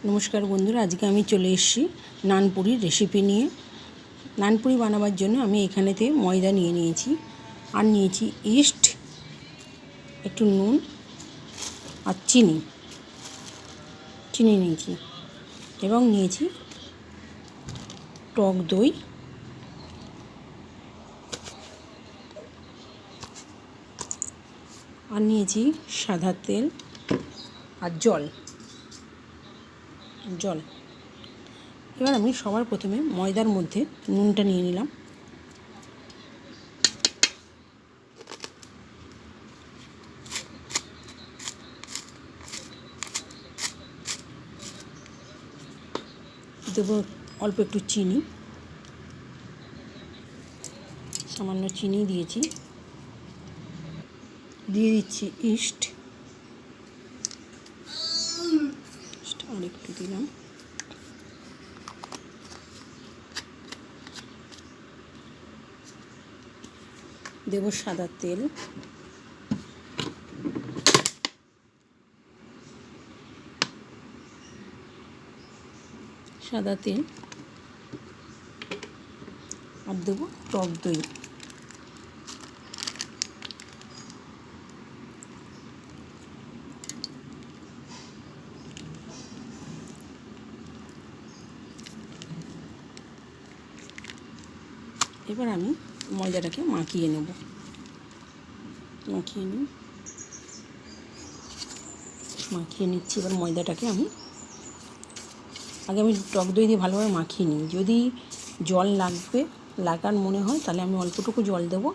নমস্কার বন্ধুরা, আজকে আমি চলে এসেছি নানপুরির রেসিপি নিয়ে। নানপুরি বানাবার জন্য আমি এখানেতে ময়দা নিয়ে নিয়েছি, আর নিয়েছি ইস্ট, একটু নুন আর চিনি নিয়েছি, এবং নিয়েছি টক দই, আর নিয়েছি সাদা তেল আর জল। এবার আমি সবার প্রথমে ময়দার মধ্যে নুনটা নিয়ে নিলাম। দেবো অল্প একটু চিনি, সামান্য চিনি দিয়েছি। দিয়ে দিচ্ছি ইস্ট, আর একটু দিলাম। দেব সাদা তেল, আর দেবো টক দই। এবার আমি ময়দাটাকে মাখিয়ে নিচ্ছি। এবার ময়দাটাকে আমি টক দই দিয়ে ভালোভাবে মাখিয়ে নিই। যদি জল লাগার মনে হয় তাহলে আমি অল্পটুকু জল দেবো,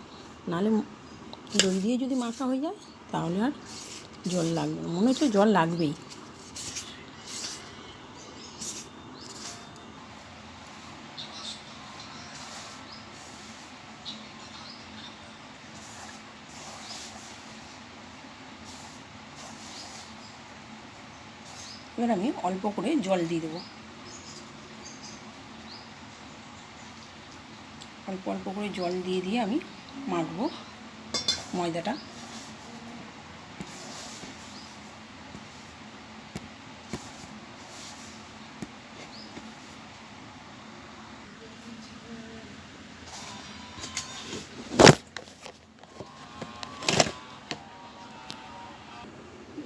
নাহলে দই দিয়ে যদি মাখা হয়ে যায় তাহলে আর জল লাগবে না। মনে হচ্ছে জল লাগবেই। এবার আমি অল্প করে জল দিয়ে দেবো, অল্প করে জল দিয়ে আমি মাখবো ময়দাটা।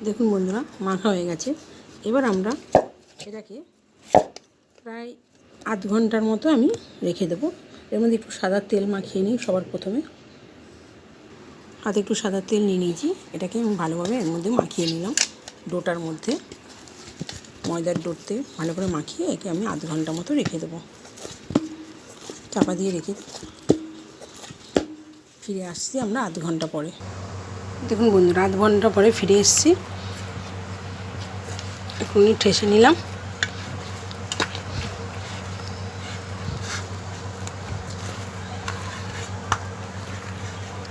দেখুন বন্ধুরা, মাখা হয়ে গেছে। এবার আমরা এটাকে প্রায় আধ ঘন্টার মতো আমি রেখে দেবো। এর মধ্যে একটু সাদা তেল মাখিয়ে নিই। সবার প্রথমে হাতে একটু সাদা তেল নিয়ে নিয়েছি, এটাকে আমি ভালোভাবে এর মধ্যে মাখিয়ে নিলাম। ডোটার মধ্যে, ময়দার ডোতে ভালো করে মাখিয়ে একে আমি আধ ঘন্টা মতো রেখে দেবো। চাপা দিয়ে রেখে ফিরে আসছি আমরা আধ ঘন্টা পরে। দেখুন বন্ধুরা, আধ ঘন্টা পরে ফিরে এসেছি। এখনই ঠেসে নিলাম।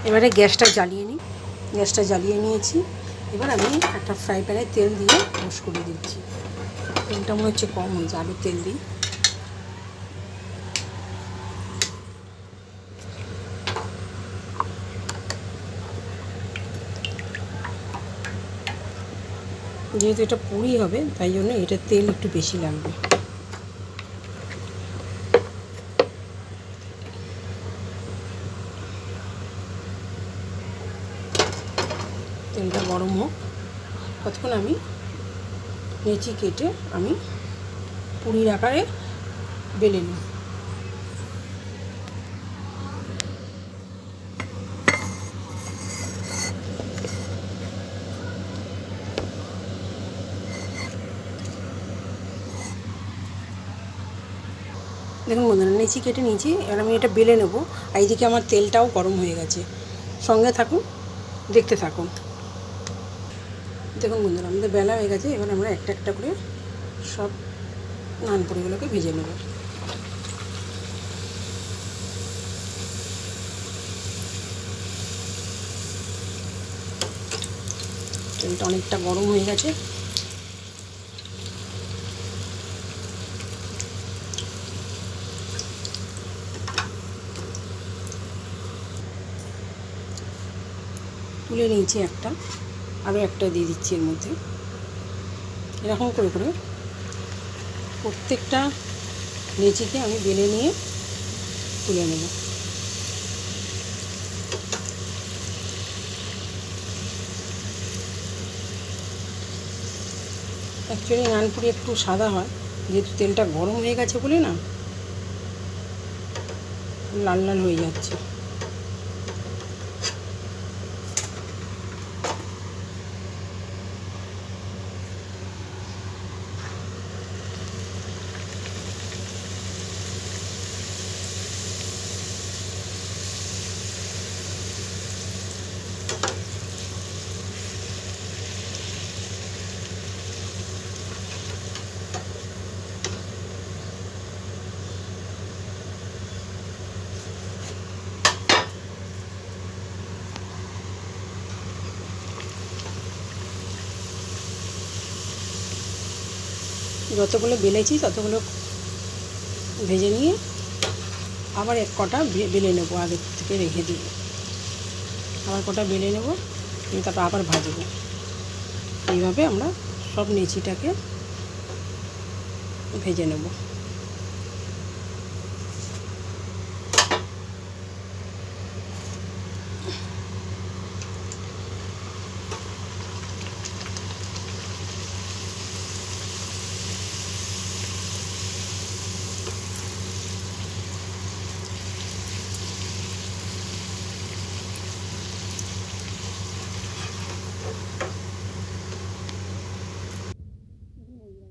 এবারে গ্যাসটা জ্বালিয়ে নিয়েছি। এবার আমি একটা ফ্রাই প্যানে তেল দিয়ে রোস্ট করে দিচ্ছি। তেলটা মনে হচ্ছে কম হয়েছে, আলুর তেল দিই। যেহেতু এটা পুরি হবে তাই জন্য এটা তেল একটু বেশি লাগবে। তেলটা গরম হোক, ততক্ষণ আমি লেচি কেটে আমি পুরির আকারে বেলে নিই। দেখুন বন্ধুরা, লেচি কেটে নিয়েছি। এবার আমি এটা বেলে নেবো। আর এইদিকে আমার তেলটাও গরম হয়ে গেছে। সঙ্গে থাকুন, দেখতে থাকুন। দেখুন বন্ধুরা, আমাদের বেলা হয়ে গেছে। এবার আমরা একটা একটা করে সব নানপুরিগুলোকে ভেজে নেব। তেলটা অনেকটা গরম হয়ে গেছে। তুলে নিয়েছি একটা, আরও একটা দিয়ে দিচ্ছি এর মধ্যে। এরকম করে প্রত্যেকটা লেচিকে আমি বেলে নিয়ে তুলে নেব। অ্যাকচুয়ালি নানপুরি একটু সাদা হয়, যেহেতু তেলটা গরম হয়ে গেছে বলে না লাল লাল হয়ে যাচ্ছে। যতগুলো বেলেছি ততগুলো ভেজে নিয়ে আবার এক কটা বেলে নেবো, আগের থেকে রেখে দিয়ে আবার কটা বেলে নেব, তারপর আবার ভাজবো। এইভাবে আমরা সব লেচিটাকে ভেজে নেব।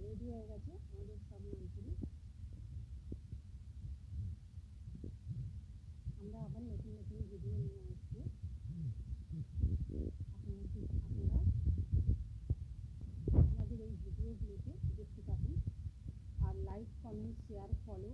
রেডি হয়ে গেছে আমাদের সব নানপুরি। আমরা আবার নতুন নতুন ভিডিও নিয়ে আসবো। আপনারা আমাদের এই ভিডিওগুলোকে দেখতে থাকুন আর লাইক, কমেন্ট, শেয়ার, ফলো